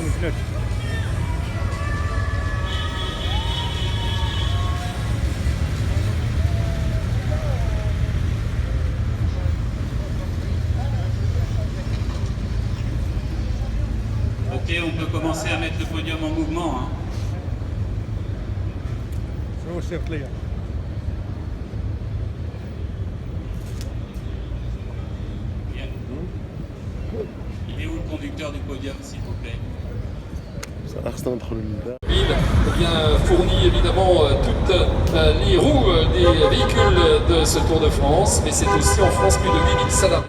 Ok, on peut commencer à mettre le podium en mouvement. Hein. Bien. Il est où le conducteur du podium, s'il vous plaît? Fournit évidemment toutes les roues des véhicules de ce Tour de France, mais c'est aussi en France plus de 8000 salariés.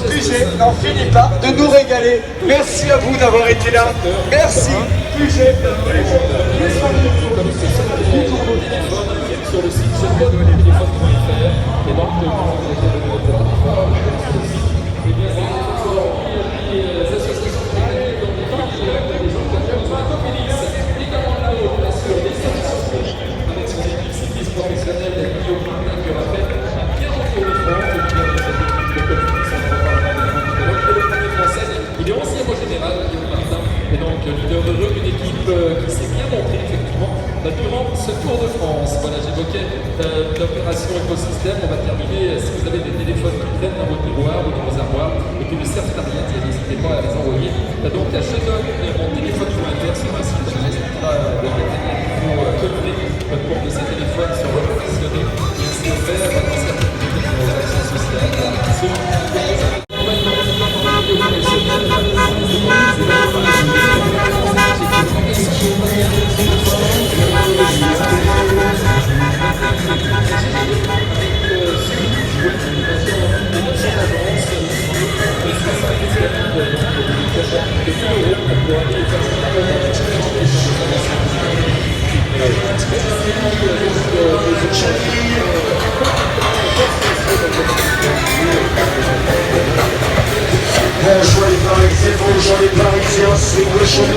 Puget n'en finit pas de nous régaler. Merci à vous d'avoir été là. Merci, Puget. Sur le site jeune-téléphone.fr et donc il est ancien au général, et donc leader heureux d'une équipe qui s'est bien montrée effectivement durant ce Tour de France. Voilà, j'évoquais l'opération écosystème. On va terminer, si vous avez des téléphones qui traînent dans votre miroir ou dans vos armoires et qui ne servent à rien, n'hésitez pas à les envoyer. Donc je donne mon téléphone.fr sur un site, je vous expliquera le matériel qu'il faut coller pour que ces téléphones soient reconditionnés et ainsi offert dans certaines actions sociales. Bonjour les Parisiens, bonjour les Parisiens, c'est Cochon.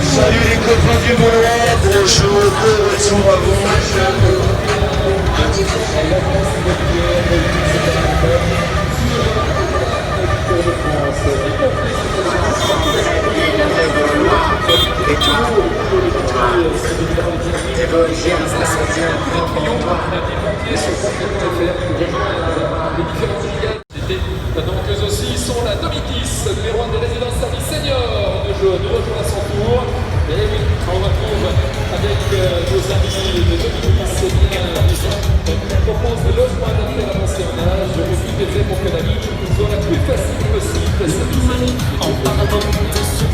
Salut les copains du Mont-Noir, bonjour, de retour à vous. Et toujours, donc eux aussi sont la Domitis, numéro 1 des résidences service senior de rejoindre à son tour. Et oui, on retrouve avec nos amis de Domitis, c'est bien qui propose le logement adapté à l'ancien âge. Je vous tout est fait pour que la vie soit la plus facile possible. En parlant de ce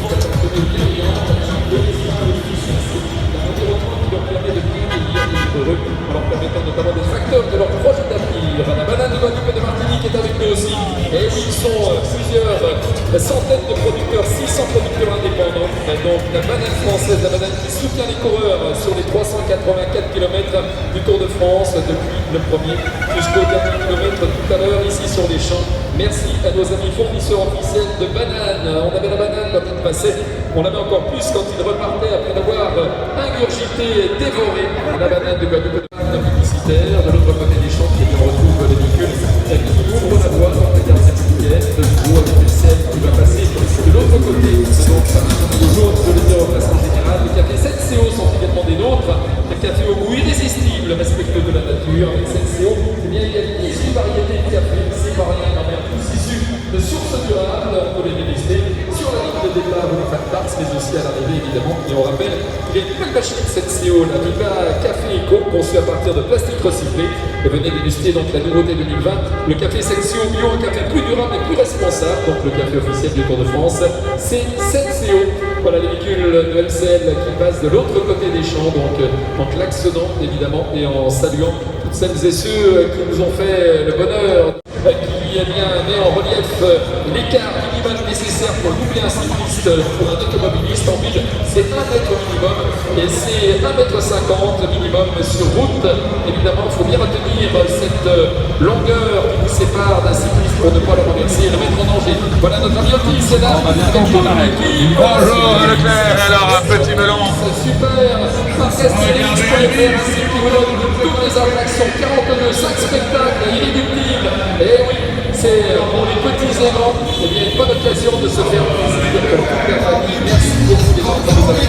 des coureurs sur les 384 km du Tour de France, depuis le premier jusqu'au dernier kilomètre tout à l'heure, ici sur les champs. Merci à nos amis fournisseurs officiels de bananes. On avait la banane quand il passait, on avait encore plus quand il repartait après avoir ingurgité et dévoré la banane de Guadeloupe publicitaire. De l'autre côté des champs, on retrouve les véhicules qui ouvrent la voie dans la gare républicaine, de nouveau avec le ciel qui va passer de l'autre côté. Donc, toujours, je le dis au passage général, les cafés 7CO sont également des nôtres. Les cafés au goût irrésistible, respectueux de la nature. Avec 7CO, eh bien, il y a 18 variétés de café, c'est pas rien quand même, tous issus de sources durables. On peut les déguster sur la ligne de départ ou les fanparks, mais aussi à l'arrivée évidemment. Et on rappelle qu'il y a une nouvelle machine 7CO, la Viva Café Eco, conçue à partir de plastique recyclé. Et venez déguster donc la nouveauté 2020, le café 7CO bio, un café plus durable et plus responsable. Donc le café officiel du Tour de France, c'est 7CO. Voilà les véhicules de LCL qui passent de l'autre côté des champs, donc en klaxonnant évidemment et en saluant toutes celles et ceux qui nous ont fait le bonheur, qui a bien mis en relief l'écart minimal nécessaire pour doubler un cycliste pour un automobiliste en ville. C'est 1 mètre minimum et c'est 1,50 m minimum sur route. Évidemment, il faut bien retenir cette longueur qui vous sépare d'un cycliste pour ne pas le renverser et le mettre en danger. Voilà notre ami Otis, c'est là. Bonjour Leclerc, alors un petit melon. Super, Marquez-Félix.fr, un site qui vous donne toutes les attractions, 42, 5 spectacles irréductibles. Et oui, c'est pour les petits et grands, et bien une bonne occasion de se faire plaisir pour toute la famille. Merci beaucoup les gens qui nous avez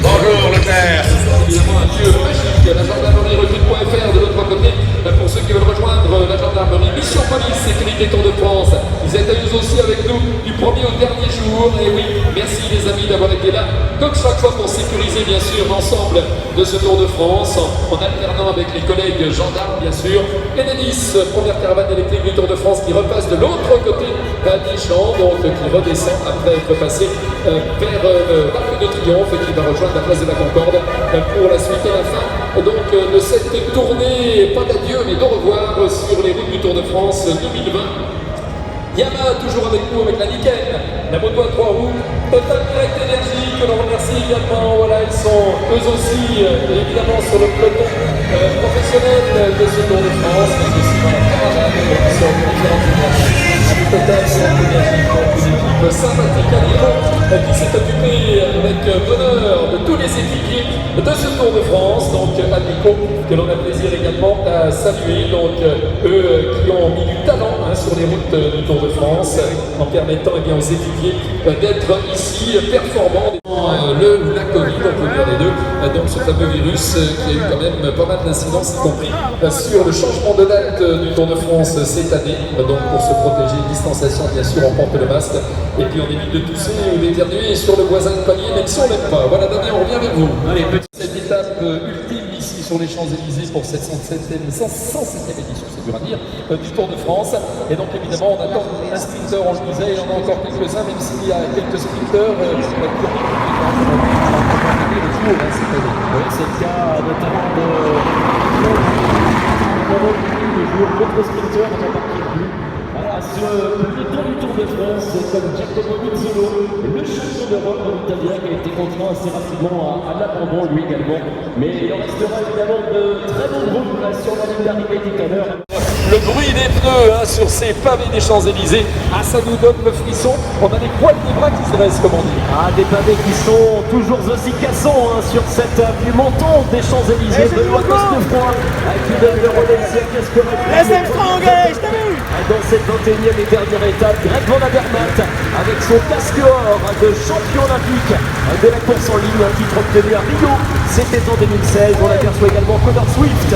Bonjour Leclerc. Évidemment un lieu magique, la gendarmerie recrute.fr de l'autre côté, pour ceux qui veulent rejoindre la gendarmerie, Mission Police, Sécurité Tour de France. Ils étaient aussi avec nous du premier au dernier jour. Et oui, merci les amis d'avoir été là, comme chaque fois pour sécuriser bien sûr l'ensemble de ce Tour de France, en alternant avec les collègues gendarmes bien sûr. Enedis, première caravane électrique du Tour de France qui repasse de l'autre côté des champs, donc qui redescend après être passé vers l'Arc de Triomphe et qui va rejoindre la place de la Concorde pour la suite et la fin donc de cette tournée, pas d'adieu mais d'au revoir sur les routes du Tour de France 2020. Yamaha toujours avec nous avec la Niken, la moto à 3 roues, Total Direct Energy que l'on remercie également. Voilà, ils sont eux aussi évidemment sur le peloton professionnel de ce Tour de France, mais aussi dans la caravane sur différentes énergies. Total Direct Energy, une équipe sympathique à Lyon qui s'est occupée avec bonheur de tous les équipiers de ce Tour de France, donc à Nico, que l'on a plaisir également à saluer, donc eux qui ont mis du talent sur les routes du Tour de France, en permettant eh bien, aux équipiers d'être ici performants. Le ou la Covid, on peut dire les deux, donc ce fameux virus qui a eu quand même pas mal d'incidences, y compris sur le changement de date du Tour de France cette année, donc pour se protéger, distanciation bien sûr, on porte le masque, et puis on évite de tousser ou d'éternuer sur le voisin de palier, même si on l'aime pas. Voilà Damien, on revient avec vous. Allez, cette étape ultime ici sur les Champs-Élysées pour cette 107e édition, c'est dur à dire, du Tour de France. Et donc évidemment on attend un sprinter, on le disait, il y en a encore quelques-uns, même s'il y a quelques sprinters qui le tour cette année. Oui, c'est le cas notamment de d'autres sprinters, on n'en parle plus. Voilà, ce peloton du Tour de France, comme Giacomo Nizzolo, le champion d'Europe en italien qui a été contraint assez rapidement à l'abandon lui également. Mais il en restera évidemment de très bons groupes sur la ligne d'arrivée tout à l'heure. Le bruit des pneus sur ces pavés des Champs-Élysées, ça nous donne le frisson. On a des poils des bras qui se dressent, comme on dit. Des pavés qui sont toujours aussi cassants sur cette avenue montante des Champs-Élysées. Benoît Cosnefroy qui donne le relais de cirque dans cette 21e et dernière étape. Greg Van Avermaet avec son casque or de champion olympique de la course en ligne, un titre obtenu à Rio, c'était en 2016. On aperçoit également Connor Swift,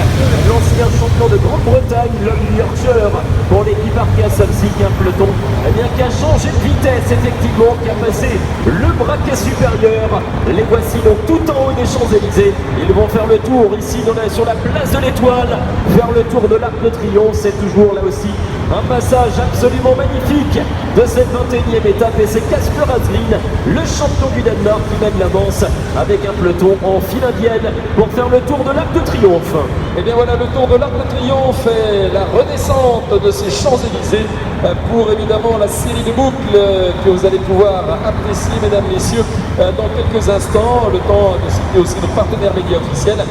l'ancien champion de Grande-Bretagne, l'homme du Yorkshire pour l'équipe Arkea Samsic, un peloton qui a changé de vitesse effectivement, qui a passé le braquet supérieur. Les voici donc tout en haut des Champs-Élysées. Ils vont faire le tour ici sur la place de l'Étoile, faire le tour de l'Arc de Triomphe. C'est toujours là aussi Un passage absolument magnifique de cette 21e étape et c'est Kasper Asgreen, le champion du Danemark qui mène l'avance avec un peloton en file indienne pour faire le tour de l'Arc de Triomphe. Et bien voilà, le tour de l'Arc de Triomphe et la redescente de ces Champs-Élysées pour évidemment la série de boucles que vous allez pouvoir apprécier, mesdames, messieurs, dans quelques instants. Le temps de citer aussi nos partenaires médias officiels,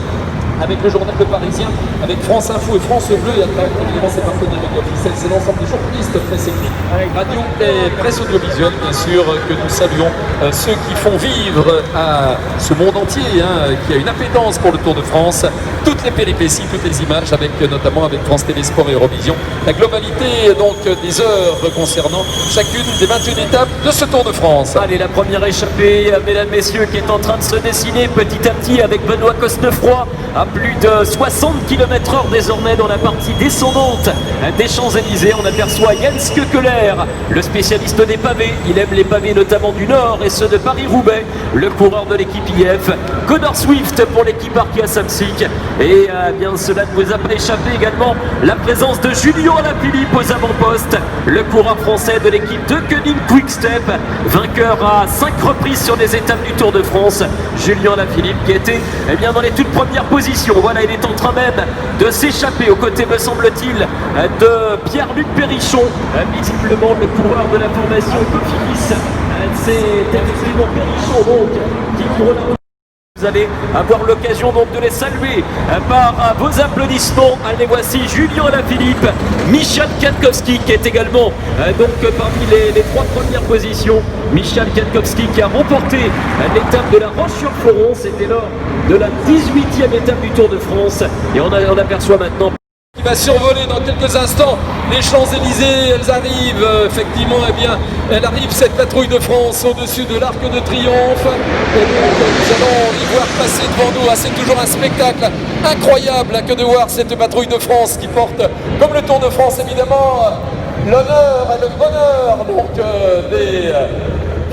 avec le journal Le Parisien, avec France Info et France Bleu, et après, évidemment, ses partenaires médias officiels, c'est l'ensemble des journalistes, presse écrite, radio et presse audiovisuelle, bien sûr, que nous saluons, ceux qui font vivre à ce monde entier, qui a une appétence pour le Tour de France, toutes les péripéties, toutes les images, avec notamment avec France Télé Sport et Eurovision, la globalité donc des heures concernant chacune des 21 étapes de ce Tour de France. Allez, la première échappée, mesdames, messieurs, qui est en train de se dessiner petit à petit avec Benoît Cosnefroy à plus de 60 km/h désormais dans la partie descendante des Champs-Élysées. On aperçoit Jens Kekeler, le spécialiste des pavés. Il aime les pavés notamment du Nord et ceux de Paris-Roubaix, le coureur de l'équipe IF. Connor Swift pour l'équipe Arkea Samsic. Et bien cela ne vous a pas échappé également la présence de Julien Alaphilippe aux avant-postes, le coureur français de l'équipe de Koenig Quick-Step, vainqueur à 5 reprises sur les étapes du Tour de France. Julien Alaphilippe qui était bien dans les toutes premières positions. Voilà, il est en train même de s'échapper aux côtés, me semble-t-il, de Pierre-Luc Perrichon, visiblement le coureur de la formation Cofidis. C'est effectivement Perrichon donc qui court là. Vous allez avoir l'occasion donc de les saluer par vos applaudissements. Allez, voici Julien Alaphilippe, Michal Kwiatkowski qui est également donc parmi les 3 premières positions. Michal Kwiatkowski qui a remporté l'étape de la Roche-sur-Foron. C'était lors de la 18e étape du Tour de France. Et on aperçoit maintenant qui va survoler dans quelques instants les Champs-Élysées. Elles arrivent, effectivement, elle arrive cette patrouille de France au-dessus de l'Arc de Triomphe. Et donc nous allons les voir passer devant nous. C'est toujours un spectacle incroyable que de voir cette patrouille de France qui porte, comme le Tour de France évidemment, l'honneur et le bonheur donc des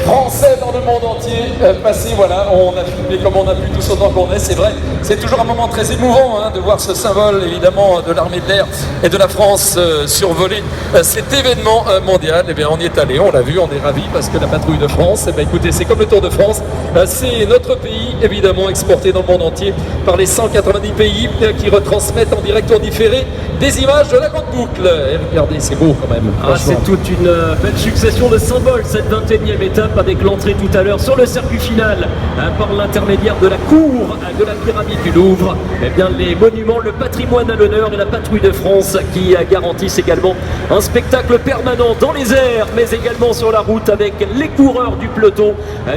Français dans le monde entier passer. Voilà, on a filmé comme on a pu tous autant qu'on est, c'est vrai. C'est toujours un moment très émouvant de voir ce symbole évidemment de l'armée de l'air et de la France survoler cet événement mondial. Et bien on y est allé, on l'a vu, on est ravis parce que la patrouille de France, écoutez, c'est comme le Tour de France, c'est notre pays évidemment exporté dans le monde entier par les 190 pays qui retransmettent en direct ou en différé des images de la grande boucle. Et regardez, c'est beau quand même. C'est toute une belle succession de symboles cette 21e étape, avec l'entrée tout à l'heure sur le circuit final par l'intermédiaire de la cour de la pyramide du Louvre. Eh bien, les monuments, le patrimoine à l'honneur et la patrouille de France qui garantissent également un spectacle permanent dans les airs, mais également sur la route avec les coureurs du peloton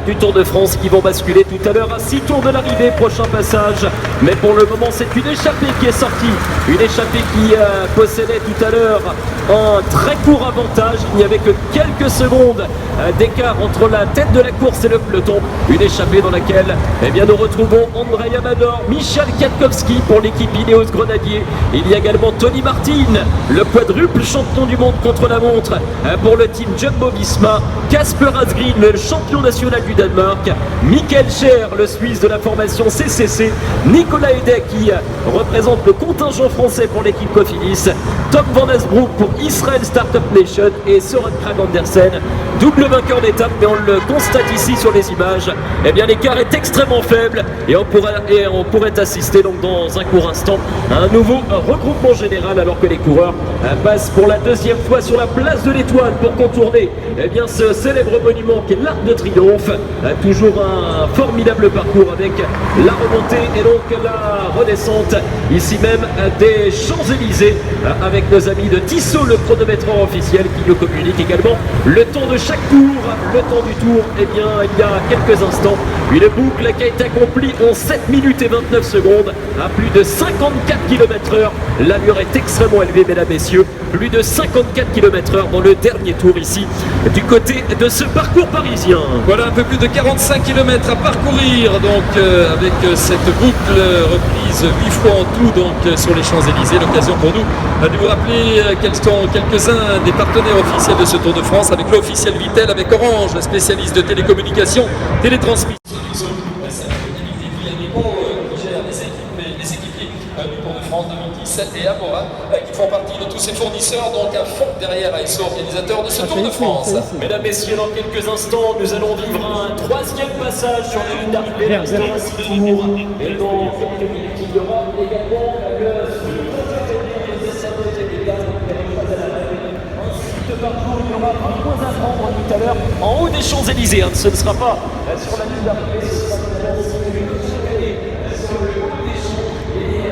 du Tour de France qui vont basculer tout à l'heure à 6 tours de l'arrivée, prochain passage. Mais pour le moment, c'est une échappée qui est sortie, une échappée qui possédait tout à l'heure un très court avantage. Il n'y avait que quelques secondes d'écart entre la tête de la course et le peloton. Une échappée dans laquelle nous retrouvons Andrei Amador, Michal Kwiatkowski pour l'équipe Ineos Grenadier. Il y a également Tony Martin, le quadruple champion du monde contre la montre pour le team Jumbo-Visma, Kasper Asgreen, le champion national du Danemark, Michael Scher, le Suisse de la formation CCC, Nicolas Hedek qui représente le contingent français pour l'équipe Cofidis, Tom Van Asbroek pour Israel Startup Nation et Søren Kragh Andersen, double vainqueur d'étape, mais on le constate ici sur les images. L'écart est extrêmement faible et on pourrait assister donc dans un court instant à un nouveau regroupement général alors que les coureurs passent pour la deuxième fois sur la place de l'Étoile pour contourner ce célèbre monument qui est l'Arc de Triomphe. Toujours un formidable parcours avec la remontée et donc la redescente ici même des Champs-Élysées avec nos amis de Tissot, le chronométreur officiel qui nous communique également le temps de chaque tour. Le temps du tour, il y a quelques instants, une boucle qui a été accomplie en 7 minutes et 29 secondes à plus de 54 km/h. L'allure est extrêmement élevée, mesdames, messieurs. Plus de 54 km/h dans le dernier tour ici, du côté de ce parcours parisien. Voilà un peu plus de 45 km à parcourir donc avec cette boucle reprise 8 fois en tout donc sur les Champs-Élysées. L'occasion pour nous de vous rappeler quels sont quelques-uns des partenaires officiels de ce Tour de France, avec l'officiel Vitel, avec Orange, le spécialiste de télécommunications, télétransmission. Les équipiers du Tour de France 2017 et Amora qui font partie de tous ces fournisseurs, donc à fond derrière ASO, organisateur de ce Tour de France. Mesdames, Messieurs, dans quelques instants, nous allons vivre un troisième passage sur la ligne d'arrivée vers City Tour. Et dans quelques minutes, il y aura également le parcours, il y aura un point à prendre tout à l'heure en haut des Champs-Élysées. Ce ne sera pas sur la ligne d'arrivée, ce sera sur le haut des Champs. Et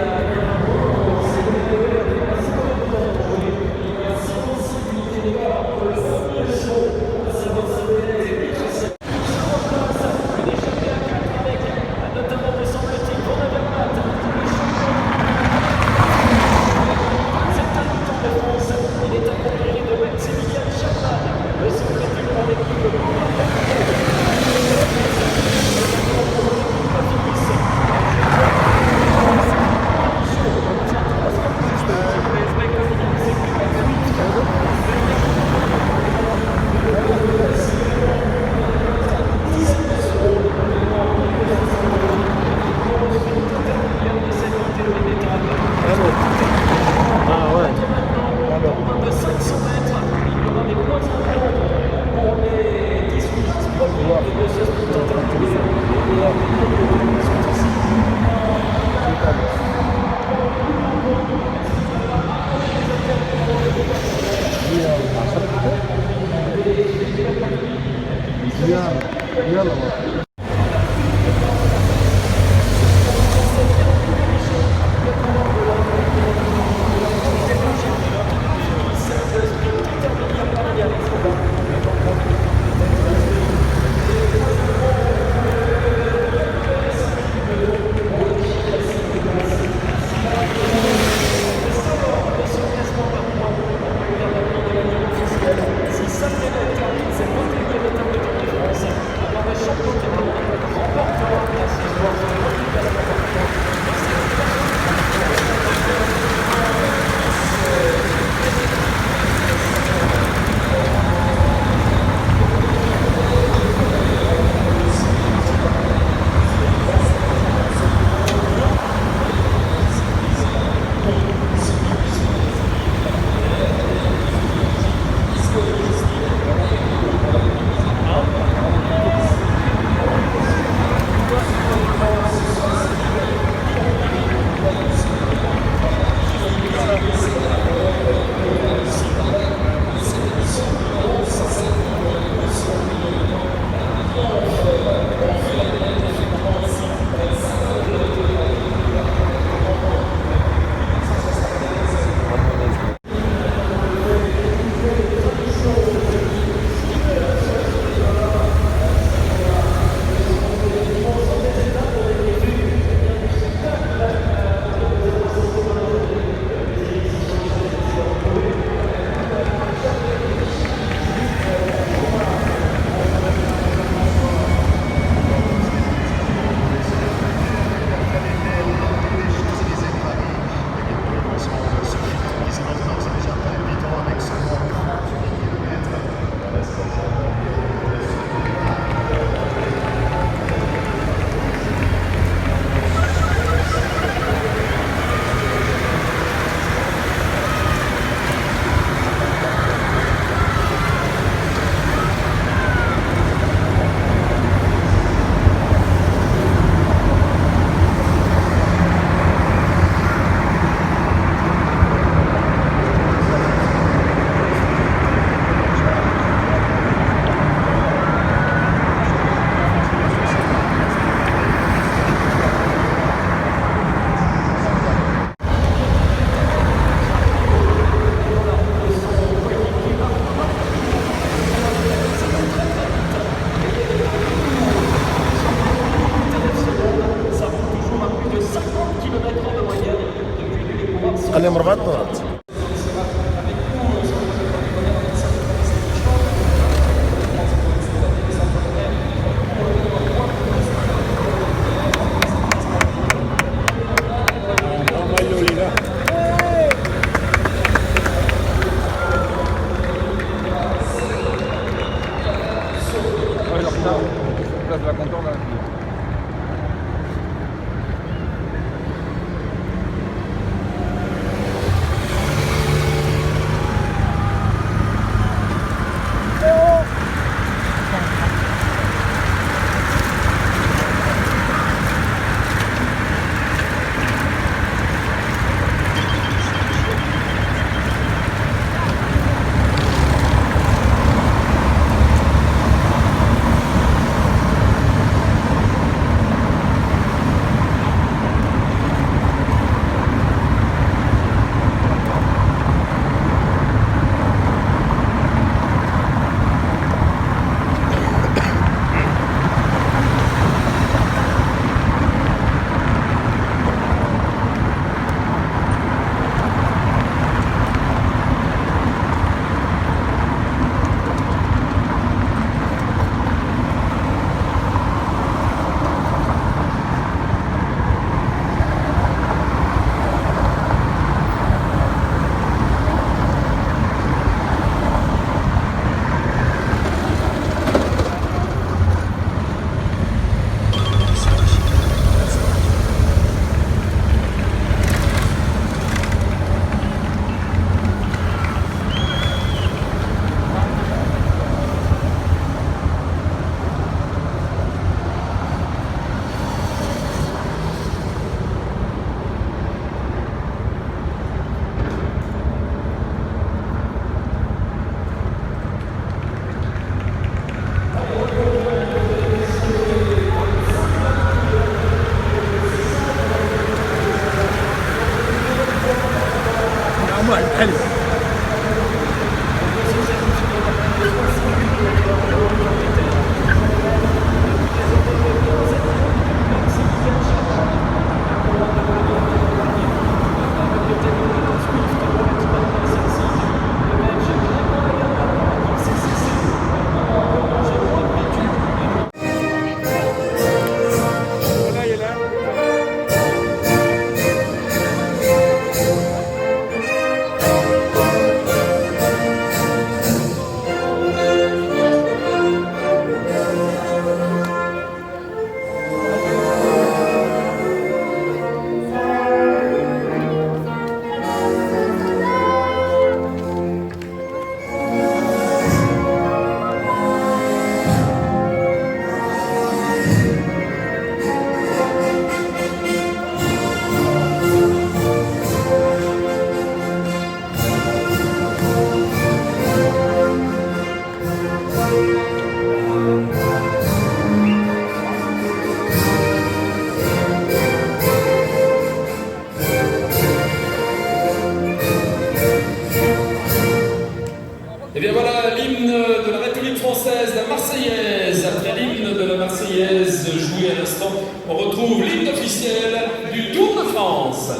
خليهم مربعات طارت. Place de la Concorde, là. jouer à l'instant. On retrouve l'hymne officiel du Tour de France.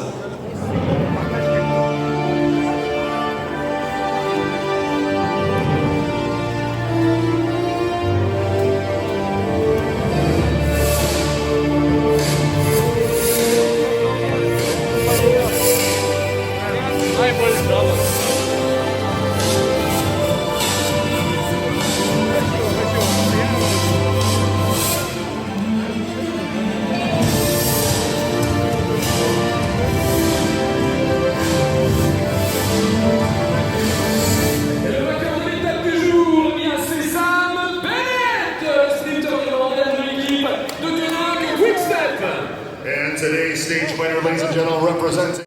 And today's stage winner, ladies and gentlemen, representing